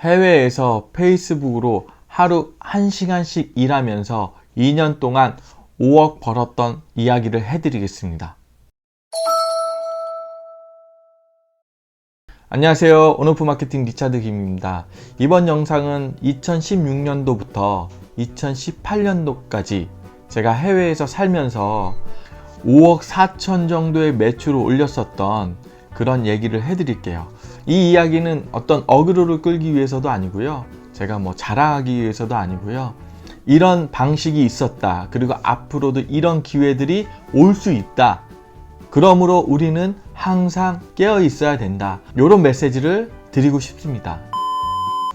해외에서 페이스북으로 하루 1시간씩 일하면서 2년 동안 5억 벌었던 이야기를 해드리겠습니다. 안녕하세요. 온오프 마케팅 리차드 김입니다. 이번 영상은 2016년도부터 2018년도까지 제가 해외에서 살면서 5억 4천 정도의 매출을 올렸었던 그런 얘기를 해드릴게요. 이 이야기는 어떤 어그로를 끌기 위해서도 아니고요. 제가 자랑하기 위해서도 아니고요. 이런 방식이 있었다. 그리고 앞으로도 이런 기회들이 올 수 있다. 그러므로 우리는 항상 깨어 있어야 된다. 이런 메시지를 드리고 싶습니다.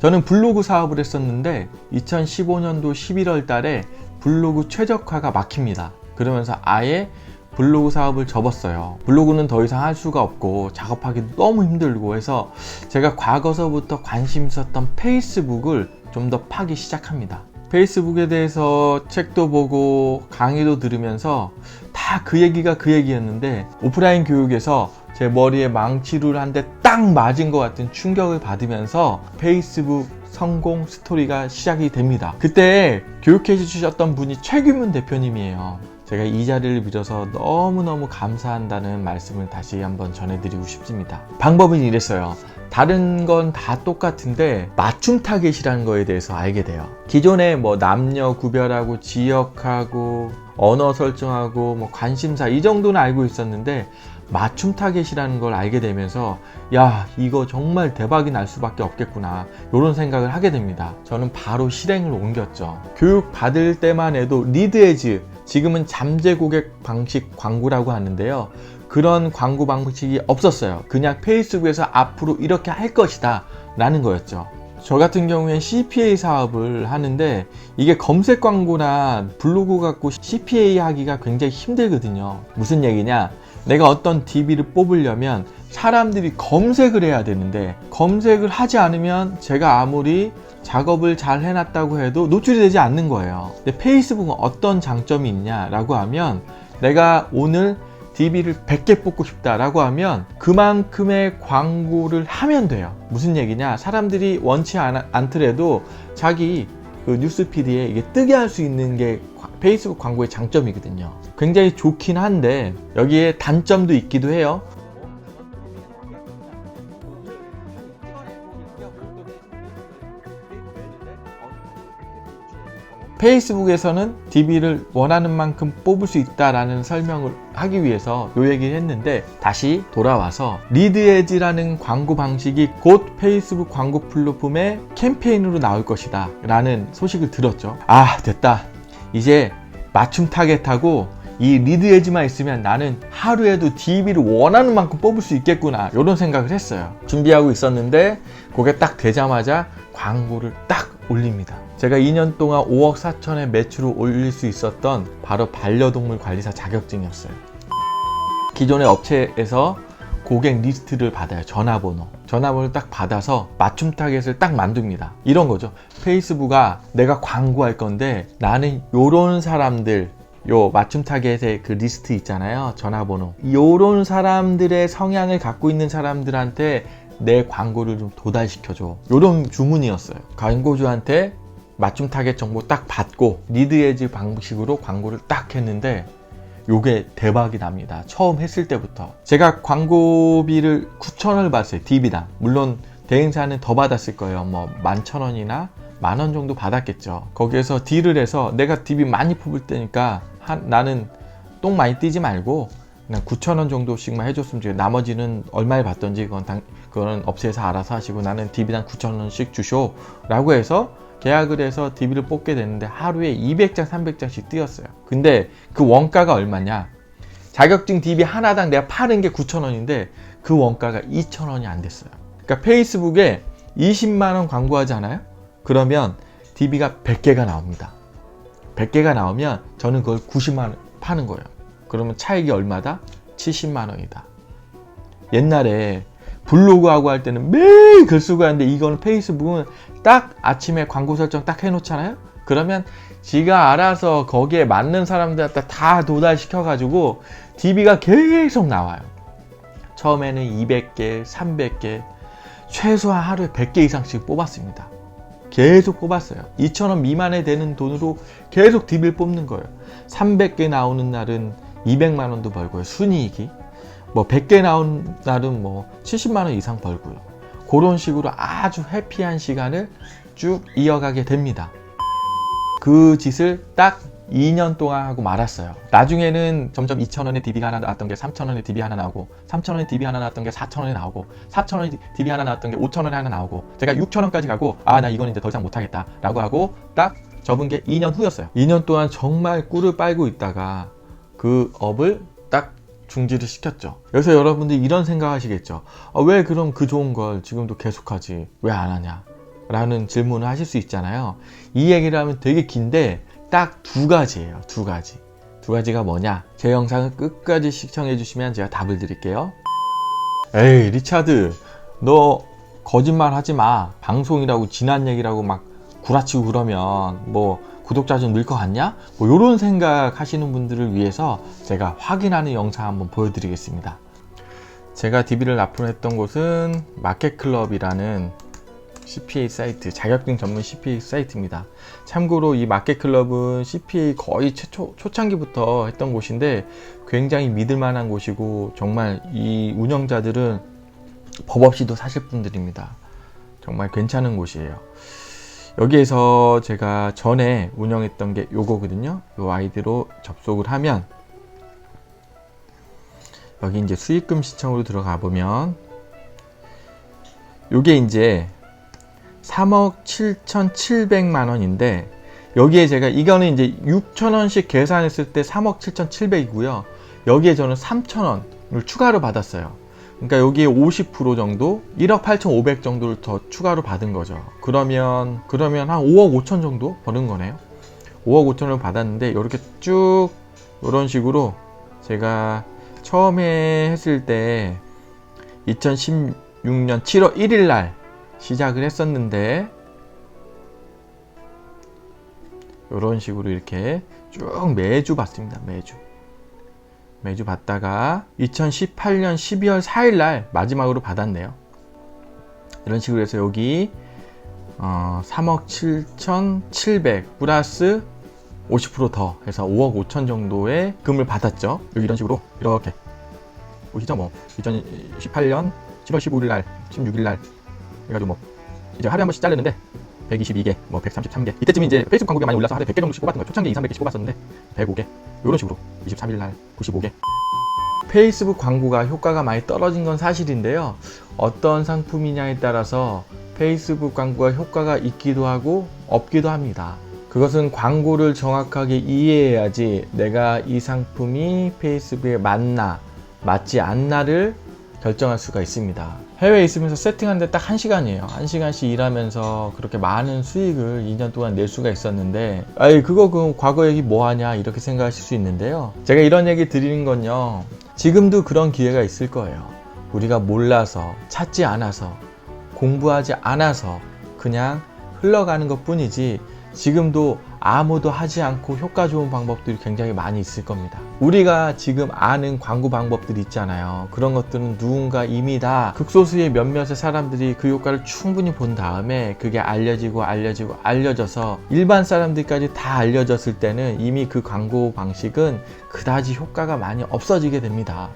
저는 블로그 사업을 했었는데 2015년도 11월 달에 블로그 최적화가 막힙니다. 그러면서 아예 블로그 사업을 접었어요. 블로그는 더 이상 할 수가 없고 작업하기도 너무 힘들고 해서 제가 과거서부터 관심 있었던 페이스북을 좀 더 파기 시작합니다. 페이스북에 대해서 책도 보고 강의도 들으면서 다 그 얘기가 그 얘기였는데 오프라인 교육에서 제 머리에 망치를 한 대 딱 맞은 것 같은 충격을 받으면서 페이스북 성공 스토리가 시작이 됩니다. 그때 교육해 주셨던 분이 최규문 대표님이에요. 제가 이 자리를 빌어서 너무너무 감사한다는 말씀을 다시 한번 전해드리고 싶습니다. 방법은 이랬어요. 다른 건 다 똑같은데 맞춤 타겟이라는 거에 대해서 알게 돼요. 기존에 남녀 구별하고 지역하고 언어 설정하고 관심사 이 정도는 알고 있었는데 맞춤 타겟이라는 걸 알게 되면서 야, 이거 정말 대박이 날 수밖에 없겠구나 이런 생각을 하게 됩니다. 저는 바로 실행을 옮겼죠. 교육 받을 때만 해도 리드에즈, 지금은 잠재 고객 방식 광고라고 하는데요. 그런 광고 방식이 없었어요. 그냥 페이스북에서 앞으로 이렇게 할 것이다 라는 거였죠. 저 같은 경우엔 CPA 사업을 하는데 이게 검색 광고나 블로그 갖고 CPA 하기가 굉장히 힘들거든요. 무슨 얘기냐? 내가 어떤 DB를 뽑으려면 사람들이 검색을 해야 되는데 검색을 하지 않으면 제가 아무리 작업을 잘 해놨다고 해도 노출이 되지 않는 거예요. 근데 페이스북은 어떤 장점이 있냐라고 하면 내가 오늘 DB를 100개 뽑고 싶다라고 하면 그만큼의 광고를 하면 돼요. 무슨 얘기냐? 사람들이 원치 않더라도 자기 뉴스피드에 이게 뜨게 할 수 있는 게 페이스북 광고의 장점이거든요. 굉장히 좋긴 한데 여기에 단점도 있기도 해요. 페이스북에서는 DB를 원하는 만큼 뽑을 수 있다라는 설명을 하기 위해서 요 얘기를 했는데 다시 돌아와서 리드에즈라는 광고 방식이 곧 페이스북 광고 플랫폼의 캠페인으로 나올 것이다 라는 소식을 들었죠. 아, 됐다. 이제 맞춤 타겟하고 이 리드에즈만 있으면 나는 하루에도 DB를 원하는 만큼 뽑을 수 있겠구나 이런 생각을 했어요. 준비하고 있었는데 그게 딱 되자마자 광고를 딱 올립니다. 제가 2년 동안 5억 4천의 매출을 올릴 수 있었던 바로 반려동물 관리사 자격증이었어요. 기존의 업체에서 고객 리스트를 받아요. 전화번호를 딱 받아서 맞춤 타겟을 딱 만듭니다. 이런 거죠. 페이스북아, 내가 광고할 건데 나는 요런 사람들, 요 맞춤 타겟의 그 리스트 있잖아요. 전화번호. 요런 사람들의 성향을 갖고 있는 사람들한테 내 광고를 좀 도달시켜줘. 요런 주문이었어요. 광고주한테 맞춤 타겟 정보 딱 받고 리드에즈 방식으로 광고를 딱 했는데 요게 대박이 납니다. 처음 했을 때부터. 제가 광고비를 9,000원을 받았어요. DB당. 물론 대행사는 더 받았을 거예요. 11,000원이나 10,000원 정도 받았겠죠. 거기에서 딜을 해서 내가 DB 많이 뽑을 때니까 나는 똥 많이 띄지 말고 그냥 9,000원 정도씩만 해줬으면 좋겠어요. 나머지는 얼마에 받던지 그건 업체에서 알아서 하시고 나는 DB당 9,000원씩 주쇼 라고 해서 계약을 해서 DB를 뽑게 됐는데 하루에 200장 300장씩 띄었어요. 근데 그 원가가 얼마냐? 자격증 DB 하나당 내가 파는 게 9,000원인데 그 원가가 2,000원이 안 됐어요. 그러니까 페이스북에 20만원 광고하잖아요? 그러면 DB가 100개가 나옵니다. 100개가 나오면 저는 그걸 90만원 파는 거예요. 그러면 차익이 얼마다? 70만원이다. 옛날에 블로그하고 할 때는 매일 글 쓰고 하는데 이거는 페이스북은 딱 아침에 광고 설정 딱 해놓잖아요. 그러면 지가 알아서 거기에 맞는 사람들한테 다 도달시켜 가지고 DB가 계속 나와요. 처음에는 200개, 300개, 최소한 하루에 100개 이상씩 뽑았습니다. 계속 뽑았어요. 2,000원 미만에 되는 돈으로 계속 DB를 뽑는 거예요. 300개 나오는 날은 200만 원도 벌고요. 순이익이. 뭐 100개 나온 날은 뭐 70만 원 이상 벌고요. 그런 식으로 아주 해피한 시간을 쭉 이어가게 됩니다. 그 짓을 딱 2년 동안 하고 말았어요. 나중에는 점점 2,000원에 DB가 하나 나왔던 게 3,000원에 DB 하나 나오고, 3,000원에 DB 하나 나왔던 게 4,000원에 나오고, 4,000원에 DB 하나 나왔던 게 5,000원에 하나 나오고, 제가 6,000원까지 가고, 아, 나 이건 이제 더 이상 못하겠다 라고 하고 딱 접은 게 2년 후였어요. 2년 동안 정말 꿀을 빨고 있다가 그 업을 딱 중지를 시켰죠. 여기서 여러분들이 이런 생각 하시겠죠. 왜 그럼 그 좋은 걸 지금도 계속하지? 왜 안 하냐? 라는 질문을 하실 수 있잖아요. 이 얘기를 하면 되게 긴데 딱 두 가지예요. 두 가지. 두 가지가 뭐냐? 제 영상을 끝까지 시청해 주시면 제가 답을 드릴게요. 에이, 리차드, 너 거짓말 하지 마. 방송이라고 지난 얘기라고 막 구라치고 그러면 뭐 구독자 좀 늘 것 같냐? 뭐 이런 생각 하시는 분들을 위해서 제가 확인하는 영상 한번 보여드리겠습니다. 제가 DB를 납품했던 곳은 마켓클럽이라는 CPA 사이트, 자격증 전문 CPA 사이트입니다. 참고로 이 마켓클럽은 CPA 거의 초창기부터 했던 곳인데 굉장히 믿을만한 곳이고, 정말 이 운영자들은 법 없이도 사실 분들입니다. 정말 괜찮은 곳이에요. 여기에서 제가 전에 운영했던 게 요거거든요. 요 아이디로 접속을 하면 여기 이제 수익금 시청으로 들어가 보면 요게 이제 3억 7,700만 원인데, 여기에 제가 이거는 이제 6,000원씩 계산했을 때 3억 7,700이고요. 여기에 저는 3,000원을 추가로 받았어요. 그러니까 여기에 50% 정도, 1억 8,500 정도를 더 추가로 받은 거죠. 그러면 한 5억 5천 정도 버는 거네요. 5억 5천을 받았는데 이렇게 쭉 이런 식으로 제가 처음에 했을 때 2016년 7월 1일 날 시작을 했었는데 이런 식으로 이렇게 쭉 매주 받습니다. 매주 받다가 2018년 12월 4일 날 마지막으로 받았네요. 이런 식으로 해서 여기 3억 7,700 플러스 50% 더 해서 5억 5천 정도의 금을 받았죠. 이런 식으로 이렇게 보시죠. 뭐 2018년 7월 15일 날 16일 날 해가지고 뭐 이제 하루에 한 번씩 자르는데 122개, 뭐 133개. 이때쯤 이제 페이스북 광고가 많이 올라서 하루에 100개 정도씩 뽑았던 거예요. 초창기에 2, 300개씩 뽑았었는데 105개. 이런 식으로 23일 날 95개. 페이스북 광고가 효과가 많이 떨어진 건 사실인데요. 어떤 상품이냐에 따라서 페이스북 광고가 효과가 있기도 하고 없기도 합니다. 그것은 광고를 정확하게 이해해야지 내가 이 상품이 페이스북에 맞나 맞지 않나를 결정할 수가 있습니다. 해외에 있으면서 세팅하는데 딱 1시간이에요. 1시간씩 일하면서 그렇게 많은 수익을 2년 동안 낼 수가 있었는데, 그거 그 과거 얘기 뭐하냐 이렇게 생각하실 수 있는데요. 제가 이런 얘기 드리는 건요, 지금도 그런 기회가 있을 거예요. 우리가 몰라서, 찾지 않아서, 공부하지 않아서 그냥 흘러가는 것 뿐이지, 지금도 아무도 하지 않고 효과 좋은 방법들이 굉장히 많이 있을 겁니다. 우리가 지금 아는 광고 방법들이 있잖아요. 그런 것들은 누군가 이미 다 극소수의 몇몇의 사람들이 그 효과를 충분히 본 다음에 그게 알려져서 일반 사람들까지 다 알려졌을 때는 이미 그 광고 방식은 그다지 효과가 많이 없어지게 됩니다.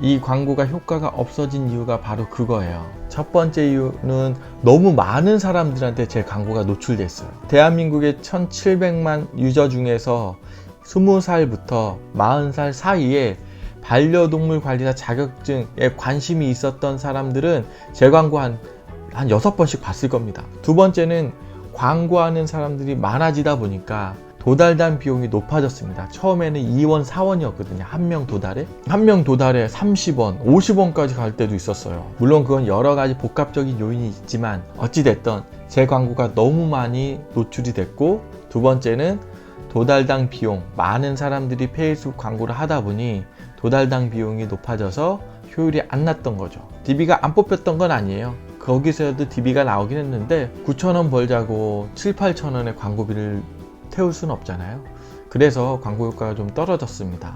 이 광고가 효과가 없어진 이유가 바로 그거예요. 첫 번째 이유는 너무 많은 사람들한테 제 광고가 노출됐어요. 대한민국의 1700만 유저 중에서 20살부터 40살 사이에 반려동물 관리사 자격증에 관심이 있었던 사람들은 제 광고 한 6번씩 봤을 겁니다. 두 번째는 광고하는 사람들이 많아지다 보니까 도달단 비용이 높아졌습니다. 처음에는 2원, 4원이었거든요. 한 명 도달에 30원, 50원까지 갈 때도 있었어요. 물론 그건 여러 가지 복합적인 요인이 있지만 어찌됐든 제 광고가 너무 많이 노출이 됐고, 두 번째는 도달당 비용, 많은 사람들이 페이스북 광고를 하다 보니 도달당 비용이 높아져서 효율이 안 났던 거죠. DB가 안 뽑혔던 건 아니에요. 거기서도 DB가 나오긴 했는데 9,000원 벌자고 7, 8,000원의 광고비를 태울 수는 없잖아요. 그래서 광고 효과가 좀 떨어졌습니다.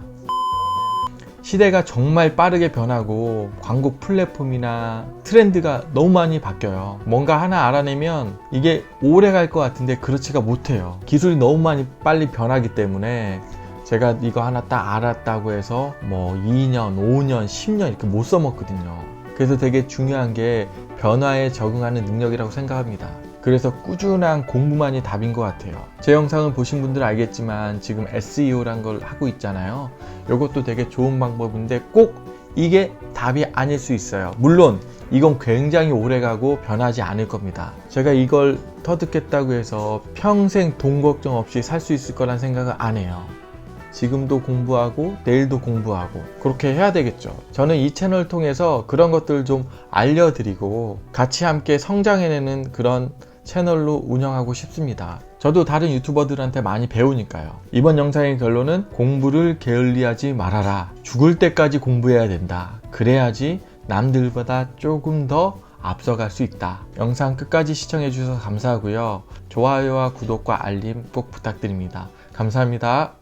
시대가 정말 빠르게 변하고 광고 플랫폼이나 트렌드가 너무 많이 바뀌어요. 뭔가 하나 알아내면 이게 오래 갈 것 같은데 그렇지가 못해요. 기술이 너무 많이 빨리 변하기 때문에 제가 이거 하나 딱 알았다고 해서 뭐 2년, 5년, 10년 이렇게 못 써먹거든요. 그래서 되게 중요한 게 변화에 적응하는 능력이라고 생각합니다. 그래서 꾸준한 공부만이 답인 것 같아요. 제 영상을 보신 분들 알겠지만 지금 SEO란 걸 하고 있잖아요. 이것도 되게 좋은 방법인데 꼭 이게 답이 아닐 수 있어요. 물론 이건 굉장히 오래가고 변하지 않을 겁니다. 제가 이걸 터득했다고 해서 평생 돈 걱정 없이 살 수 있을 거란 생각은 안 해요. 지금도 공부하고 내일도 공부하고 그렇게 해야 되겠죠. 저는 이 채널을 통해서 그런 것들을 좀 알려드리고 같이 함께 성장해내는 그런 채널로 운영하고 싶습니다. 저도 다른 유튜버들한테 많이 배우니까요. 이번 영상의 결론은 공부를 게을리하지 말아라. 죽을 때까지 공부해야 된다. 그래야지 남들보다 조금 더 앞서갈 수 있다. 영상 끝까지 시청해 주셔서 감사하고요. 좋아요와 구독과 알림 꼭 부탁드립니다. 감사합니다.